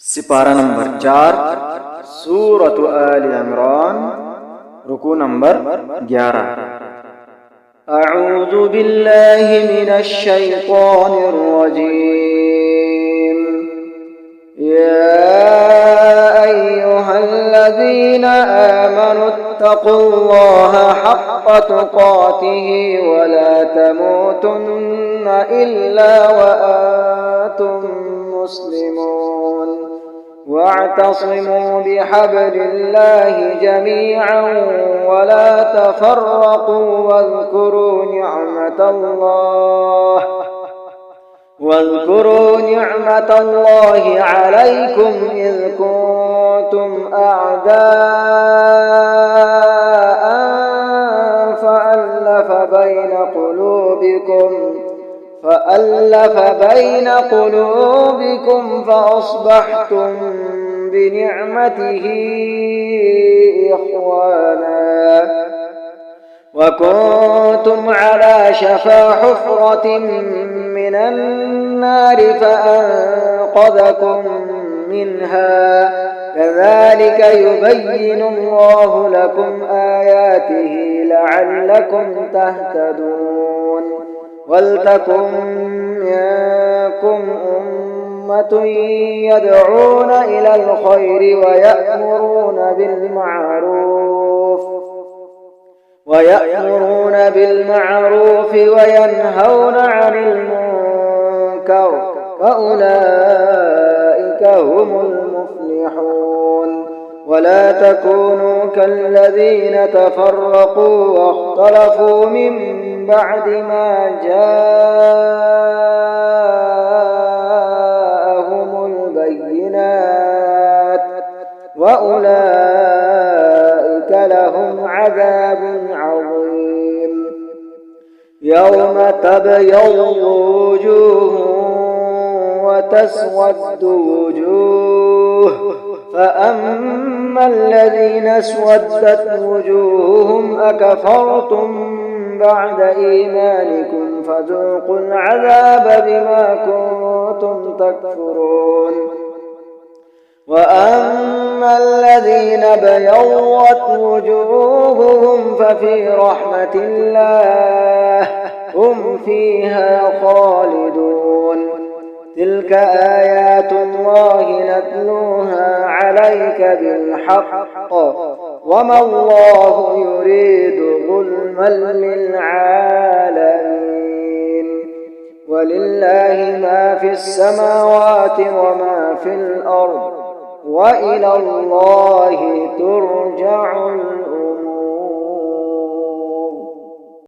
सिपारा नंबर 4 सूरत आल इमरान रुकू नंबर 11। अऊज़ु बिल्लाहि मिनश शैतानिर रजीम। या अय्युहल्लज़ीना आमनुत्तक़ुल्लाहा हक़्क़ तुक़ातिही वला तमूतुन्ना इल्ला व अंतुम मुस्लिमून वाअतसिमू बिहब्लिल्लाहि जमीअन वला तफर्रक़ू واذكروا نعمة الله عليكم إذ كنتم أعداء فألف بين قلوبكم فأصبحتم بنعمته إخوانا وكنتم على شفا حفرة من النار فأنقذكم منها كذلك يبين الله لكم آياته لعلكم تهتدون ولتكن منكم أمة يدعون إلى الخير ويأمرون بالمعروف وينهون عن المنكر وأولئك هم المفلحون ولا تكونوا كالذين تفرقوا واختلفوا من بعد ما جاءهم البينات وأولئك لهم عذاب عظيم يوم تبيض وجوه وتسود وجوه فأما الذين اسودت وجوههم أكفرتم بعد إيمانكم فذوقوا العذاب بما كنتم تكفرون وأما الذين بيضت وجوههم ففي رحمة الله هم فيها خالدون تلك آيات الله نتلوها عليك بالحق وما الله يريد ظلما للعالمين ولله ما في السماوات وما في الأرض وإلى الله ترجع